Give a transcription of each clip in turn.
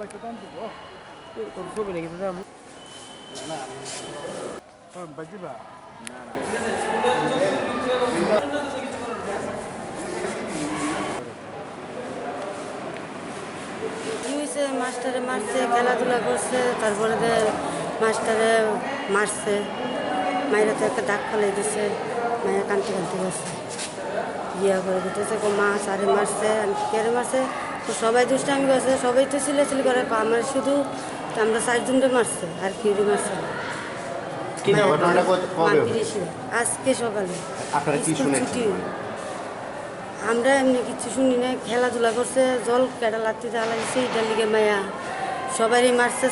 ছবি নাকি দাদা বাজিবা মাস্টারে মারছে, খেলাধুলা করছে, তারপরে মাস্টারে মারছে, মায়েরা তো একটা দাগ ফেলে দিছে, মায়ের কান্তি কান্তি করছে, ইয়া করে দিতেছে মা সারে মারছে, আমি কেড়ে মারছে, তো সবাই দুষ্টামি করছে, সবাই তো সিলেসিলি করে, আমার শুধু আমরা 4 জনকে মারছে আর কেউরে মারছে আজকে সকালে ছুটি। আমরা এমনি কিছু শুনি না, খেলাধুলা করছে, জল কেটা লাত্তি দেওয়া লাগছে, এটার লিগে মায়া সবারই মারছে,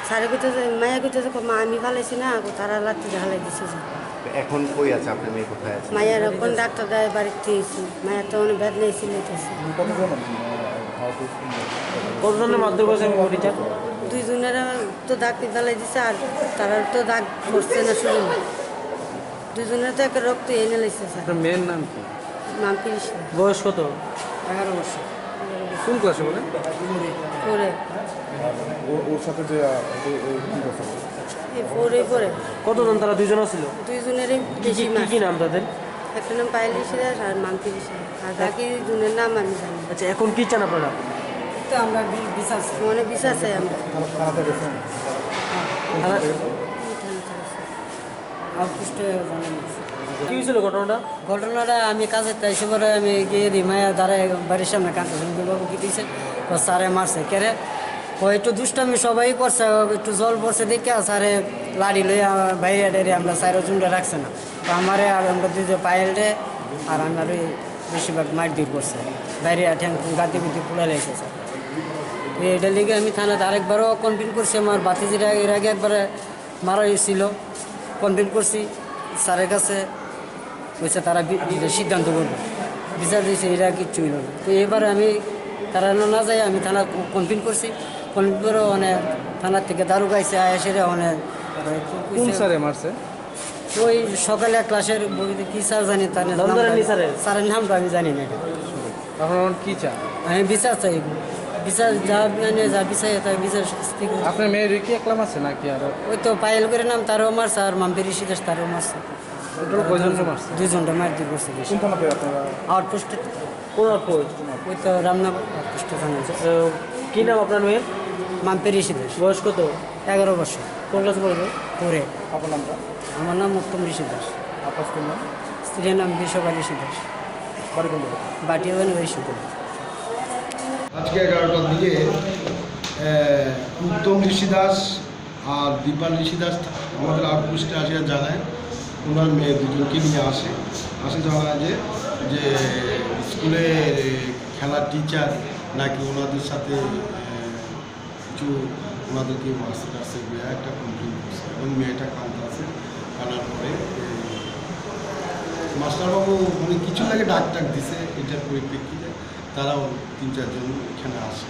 সারে কইতেছে, মায়া কইতেছে মা আমি ফালাইছি না, তারা লাত্তি দেওয়া লাগছে। এখন কই আছে আপনার মেয়ে, কোথায় আছে? মায়ের কোন ডাক্তার দেয় বাড়িতে এসেছি, মায়ের তো অনেক বেদনা সিলেতেছে। কতজনের মাধ্যমে আছে টিচার? 2 জনেরা তো দাগ ফেলাই দিছে, আর তারা তো দাগ পড়ছে না শুরু, 2 জনের তো একটা রক্ত এনে লাগছে। স্যার মেয়ের নাম কি? নাম কৃষ্ণ। বয়স কত? 11 বছর। কোন ক্লাসে বলে? পরে ওর সাথে যে পরে কতজন তারা? 2 জন ছিল। 2 জনেরই বেশি মাস। কি নাম তাদের? একটা নাম পায়েলি সিরাজ আর মাম্পি সিরাজ, আর বাকি জনের নাম আমি জানি। আচ্ছা, এখন কি চান আপনারা? তো আমরা বিশ্বাস মনে বিশ্বাস চাই আমরা। কি হয়েছিল ঘটনাটা আমি কাজে এসে পরে আমি গিয়ে দিই, মায়া দাঁড়ায় বাড়ির সামনে কাঁদতে শুনতে, বাবু কি দিয়েছে, স্যারে মারছে কেরে, ও একটু দুষ্টামি সবাই করছে, একটু জল পড়ছে দেখে স্যারে লাড়ি লইয়া বাইরে টাইরে আমরা 4 জনটা রাখছে না, তো আমারে আর আমরা দুই পায়েলটে আর আমার ওই বেশিরভাগ মার দিয়ে করছে, বাইরে ঠ্যাং গাদি গুদি পুড়ে লেগেছে স্যার। এটার লিগে আমি থানাতে আরেকবারও কমপ্লেন করছি, আমার বাতিজিরা এর আগে একবারে মারা হয়েছিল, কমপ্লেন করছি স্যারের কাছে, বলছে তারা সিদ্ধান্ত করবে, বিচার দিয়েছে, এরা কিচ্ছু হইল না। তো এবারে আমি তারা না যাই আমি থানা কমপ্লেন করছি, কমপ্লেন করে অনেক থানার থেকে দারু গাইছে আয়াসেরা অনেক। কোন স্যারে মারছে? ওই সকালে ক্লাসের বইতে কী স্যার জানি, তার স্যারের নামটা আমি জানি না। এখন কি চান? আমি বিচার চাই, বিচার যা যা বিচার তাই বিচার। আপনার মেয়ের কি একলা মারছে নাকি আরো? ওই তো পায়েল করে নাম তারও মারছে, আর মাম্পের ঋষিদাস তারও মারছে। কয়জনকে মারছে? 2 জনটা মার দিয়ে করছে। আউটপোস্টে। কোন আউটপোস্ট? ওই তো রামনগর আউটপোস্টে থানা। কি নাম আপনার মেয়ের? মাম্পের ঋষিদাস। বয়স কত? 11 বছর। কোন ক্লাসে পড়বে? পরে। আপনার নামটা? আমার নাম উত্তম ঋষিদাস। আপনার স্কুল নাম? স্ত্রীর নাম বিশ্বকাল ঋষিদাস। বাড়ি কোন? বাটি হবেন ওই সুকুল। আজকে 11টার দিকে উত্তম ঋষিদাস আর দীপাল ঋষিদাস আমাদের আউটপোস্টে আসিয়া জানায় ওনার মেয়ে 2 জনকে নিয়ে আসে জানায় যে স্কুলের খেলার টিচার নাকি ওনাদের সাথে কিছু ওনাদেরকে মারছে টারছে, একটা কমপ্লেন করছে এবং মেয়েটা কাঁদতে আছে। কানার পরে মাস্টারবাবু মানে কিছু লাগে ডাক দিছে, এটার পরিপ্রেক্ষিতে তারাও 3-4 জন এখানে আসে।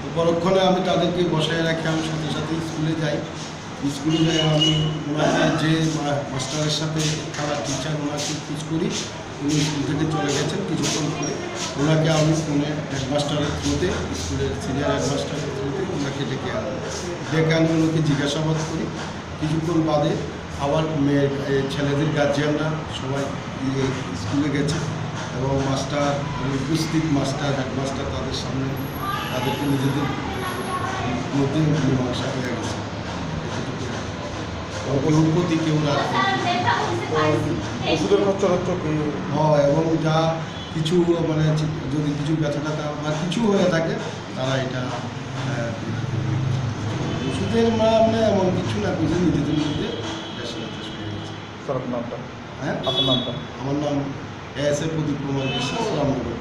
তো পরক্ষণে আমি তাদেরকে বসায় রাখি, আমি সাথে সাথে স্কুলে যাই আমি ওনাকে যে মাস্টারের সাথে খারাপ টিচার ওনাকে খোঁজ করি, উনি স্কুল থেকে চলে গেছেন। কিছুক্ষণ পরে ওনাকে আমি ফোনে হেডমাস্টারের থ্রুতে, স্কুলের সিনিয়র হেডমাস্টারের থ্রুতে ওনাকে ডেকে আনি ওনাকে জিজ্ঞাসাবাদ করি। কিছুক্ষণ বাদে আবার ছেলেদের গার্জিয়ানরা সবাই স্কুলে গেছে এবং মাস্টার উপস্থিত মাস্টার হেডমাস্টার তাদের সামনে তাদেরকে নিজেদের মধ্যে মীমাংসা হয়ে গেছে। প্রতি কেউ ওষুধের খরচা হয় এবং যা কিছু মানে যদি কিছু ব্যথা টাথা বা কিছু হয়ে থাকে তারা এটা ওষুধের মানে এমন কিছু না কিছু নিজেদের মধ্যে স্যার আপনার নামটা? হ্যাঁ, আপনার নামটা? আমার নাম S A Pradip Kumar Biswas, Ramnagar.